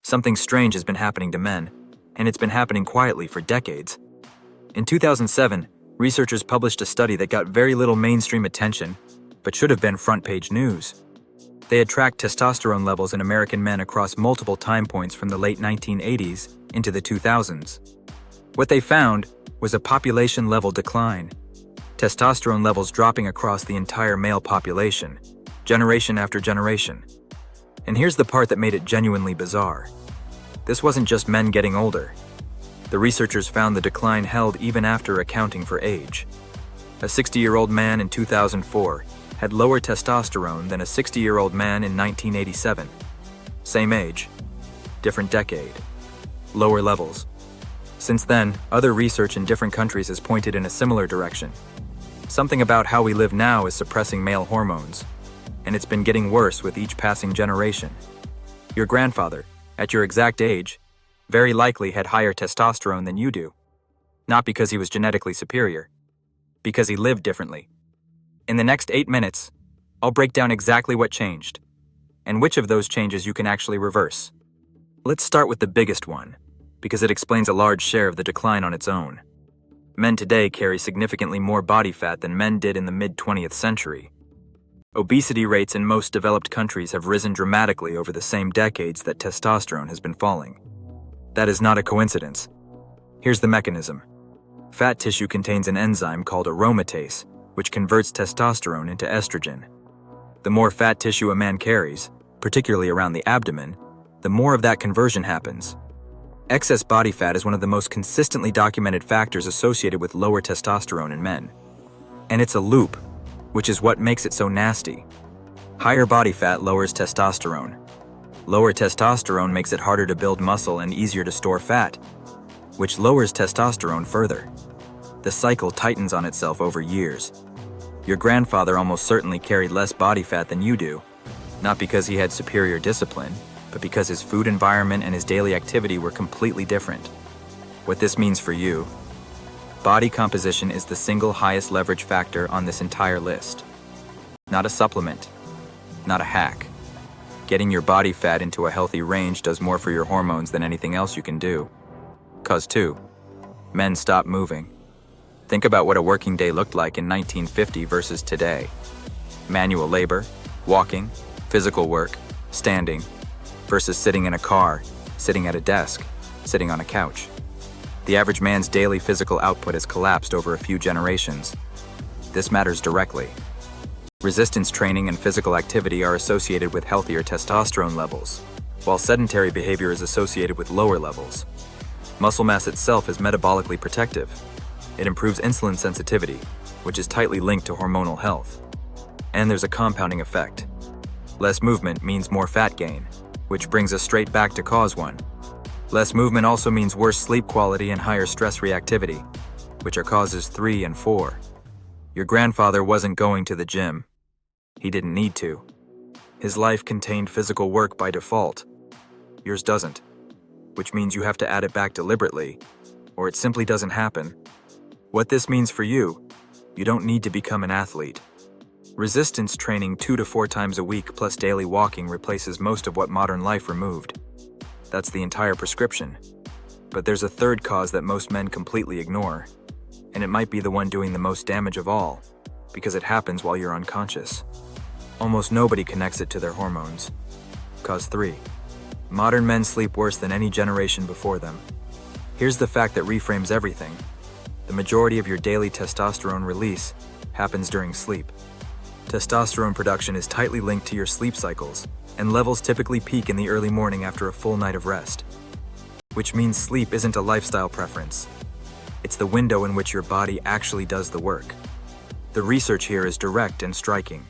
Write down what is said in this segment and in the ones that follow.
Something strange has been happening to men, and it's been happening quietly for decades. In 2007, researchers published a study that got very little mainstream attention, but should have been front-page news. They had tracked testosterone levels in American men across multiple time points from the late 1980s into the 2000s. What they found was a population-level decline. Testosterone levels dropping across the entire male population, generation after generation. And here's the part that made it genuinely bizarre. This wasn't just men getting older. The researchers found the decline held even after accounting for age. A 60-year-old man in 2004 had lower testosterone than a 60-year-old man in 1987. Same age, different decade, lower levels. Since then, other research in different countries has pointed in a similar direction. Something about how we live now is suppressing male hormones, and it's been getting worse with each passing generation. Your grandfather, at your exact age, very likely had higher testosterone than you do. Not because he was genetically superior, because he lived differently. In the next 8 minutes, I'll break down exactly what changed, and which of those changes you can actually reverse. Let's start with the biggest one, because it explains a large share of the decline on its own. Men today carry significantly more body fat than men did in the mid-20th century. Obesity rates in most developed countries have risen dramatically over the same decades that testosterone has been falling. That is not a coincidence. Here's the mechanism. Fat tissue contains an enzyme called aromatase, which converts testosterone into estrogen. The more fat tissue a man carries, particularly around the abdomen, the more of that conversion happens. Excess body fat is one of the most consistently documented factors associated with lower testosterone in men. And it's a loop, which is what makes it so nasty. Higher body fat lowers testosterone. Lower testosterone makes it harder to build muscle and easier to store fat, which lowers testosterone further. The cycle tightens on itself over years. Your grandfather almost certainly carried less body fat than you do, not because he had superior discipline, but because his food environment and his daily activity were completely different. What this means for you: body composition is the single highest leverage factor on this entire list. Not a supplement, not a hack. Getting your body fat into a healthy range does more for your hormones than anything else you can do. Cause 2. Men stop moving. Think about what a working day looked like in 1950 versus today. Manual labor, walking, physical work, standing, versus sitting in a car, sitting at a desk, sitting on a couch. The average man's daily physical output has collapsed over a few generations. This matters directly. Resistance training and physical activity are associated with healthier testosterone levels, while sedentary behavior is associated with lower levels. Muscle mass itself is metabolically protective. It improves insulin sensitivity, which is tightly linked to hormonal health. And there's a compounding effect. Less movement means more fat gain, which brings us straight back to cause 1. Less movement also means worse sleep quality and higher stress reactivity, which are causes 3 and 4. Your grandfather wasn't going to the gym. He didn't need to. His life contained physical work by default. Yours doesn't, which means you have to add it back deliberately, or it simply doesn't happen. What this means for you: you don't need to become an athlete. Resistance training 2 to 4 times a week plus daily walking replaces most of what modern life removed. That's the entire prescription. But there's a third cause that most men completely ignore, and it might be the one doing the most damage of all, because it happens while you're unconscious. Almost nobody connects it to their hormones. Cause 3. Modern men sleep worse than any generation before them. Here's the fact that reframes everything. The majority of your daily testosterone release happens during sleep. Testosterone production is tightly linked to your sleep cycles, and levels typically peak in the early morning after a full night of rest. Which means sleep isn't a lifestyle preference. It's the window in which your body actually does the work. The research here is direct and striking.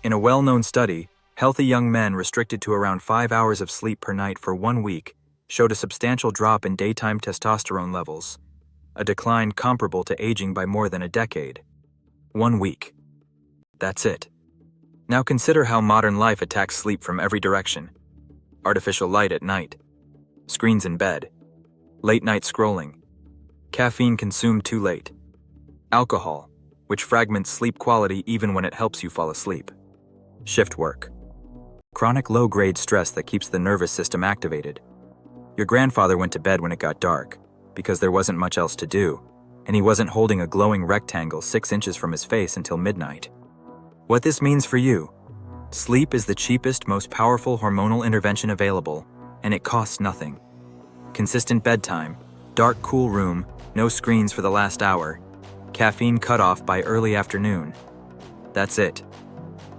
In a well-known study, healthy young men restricted to around 5 hours of sleep per night for 1 week showed a substantial drop in daytime testosterone levels, a decline comparable to aging by more than a decade. 1 week. That's it. Now consider how modern life attacks sleep from every direction. Artificial light at night, screens in bed, late-night scrolling, caffeine consumed too late, alcohol, which fragments sleep quality even when it helps you fall asleep, shift work, chronic low-grade stress that keeps the nervous system activated, Your grandfather went to bed when it got dark, because there wasn't much else to do, and he wasn't holding a glowing rectangle 6 inches from his face until midnight. What this means for you: sleep is the cheapest, most powerful hormonal intervention available, and it costs nothing. Consistent bedtime, dark, cool room, no screens for the last hour, caffeine cut off by early afternoon. That's it.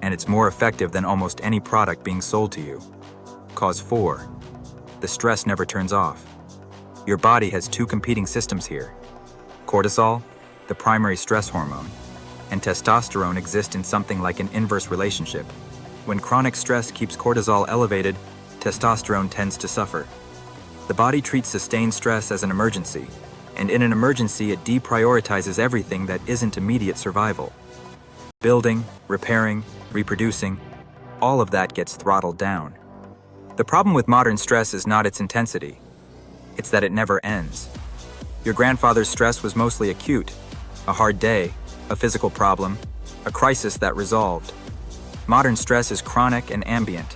And it's more effective than almost any product being sold to you. Cause 4. The stress never turns off. Your body has two competing systems here. Cortisol, the primary stress hormone, and testosterone exist in something like an inverse relationship. When chronic stress keeps cortisol elevated, testosterone tends to suffer. The body treats sustained stress as an emergency, and in an emergency it deprioritizes everything that isn't immediate survival. Building, repairing, reproducing, all of that gets throttled down. The problem with modern stress is not its intensity. It's that it never ends. Your grandfather's stress was mostly acute: a hard day, a physical problem, a crisis that resolved. Modern stress is chronic and ambient.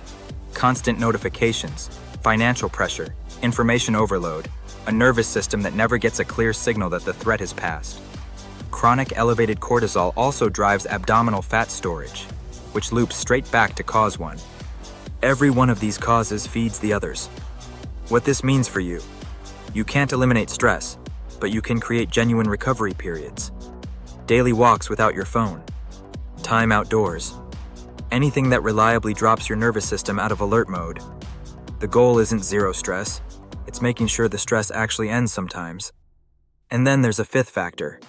Constant notifications, financial pressure, information overload, a nervous system that never gets a clear signal that the threat has passed. Chronic elevated cortisol also drives abdominal fat storage, which loops straight back to cause 1. Every one of these causes feeds the others. What this means for you: you can't eliminate stress, but you can create genuine recovery periods. Daily walks without your phone. Time outdoors. Anything that reliably drops your nervous system out of alert mode. The goal isn't zero stress. It's making sure the stress actually ends sometimes. And then there's a 5th factor,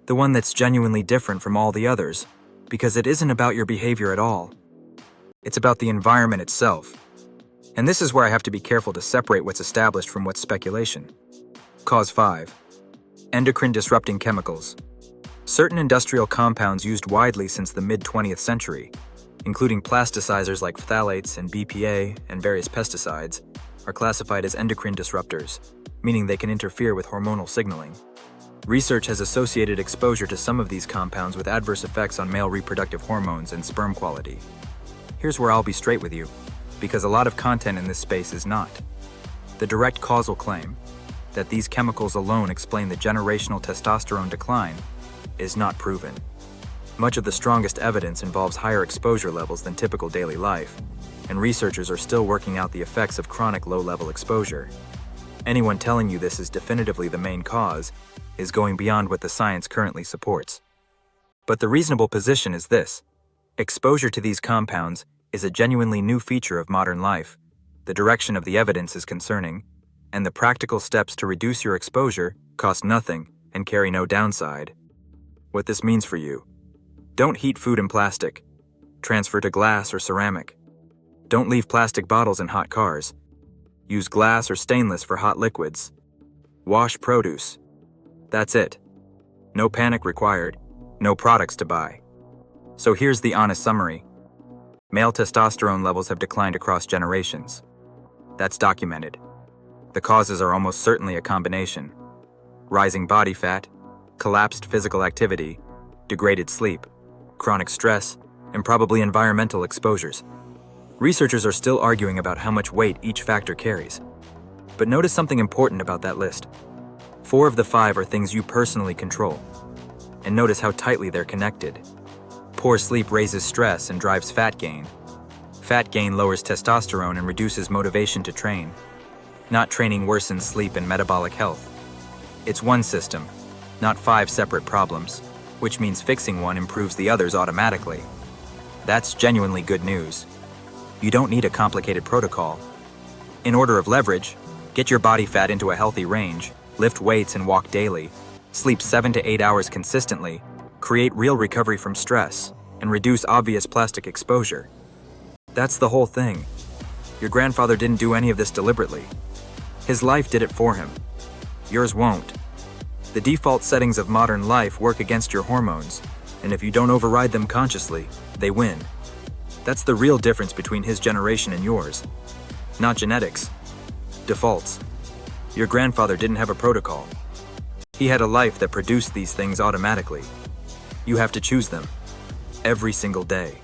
the one that's genuinely different from all the others, because it isn't about your behavior at all. It's about the environment itself. And this is where I have to be careful to separate what's established from what's speculation. Cause 5. Endocrine disrupting chemicals. Certain industrial compounds used widely since the mid-20th century, including plasticizers like phthalates and BPA and various pesticides, are classified as endocrine disruptors, meaning they can interfere with hormonal signaling. Research has associated exposure to some of these compounds with adverse effects on male reproductive hormones and sperm quality. Here's where I'll be straight with you, because a lot of content in this space is not. The direct causal claim, that these chemicals alone explain the generational testosterone decline, is not proven. Much of the strongest evidence involves higher exposure levels than typical daily life, and researchers are still working out the effects of chronic low-level exposure. Anyone telling you this is definitively the main cause is going beyond what the science currently supports. But the reasonable position is this: exposure to these compounds is a genuinely new feature of modern life. The direction of the evidence is concerning, and the practical steps to reduce your exposure cost nothing and carry no downside. What this means for you: don't heat food in plastic. Transfer to glass or ceramic. Don't leave plastic bottles in hot cars. Use glass or stainless for hot liquids. Wash produce. That's it. No panic required. No products to buy. So here's the honest summary. Male testosterone levels have declined across generations. That's documented. The causes are almost certainly a combination: rising body fat, collapsed physical activity, degraded sleep, chronic stress, and probably environmental exposures. Researchers are still arguing about how much weight each factor carries. But notice something important about that list. 4 of the 5 are things you personally control. And notice how tightly they're connected. Poor sleep raises stress and drives fat gain. Fat gain lowers testosterone and reduces motivation to train. Not training worsens sleep and metabolic health. It's one system, not 5 separate problems, which means fixing one improves the others automatically. That's genuinely good news. You don't need a complicated protocol. In order of leverage, get your body fat into a healthy range, lift weights and walk daily, sleep 7 to 8 hours consistently, create real recovery from stress, and reduce obvious plastic exposure. That's the whole thing. Your grandfather didn't do any of this deliberately. His life did it for him. Yours won't. The default settings of modern life work against your hormones, and if you don't override them consciously, they win. That's the real difference between his generation and yours. Not genetics. Defaults. Your grandfather didn't have a protocol. He had a life that produced these things automatically. You have to choose them. Every single day.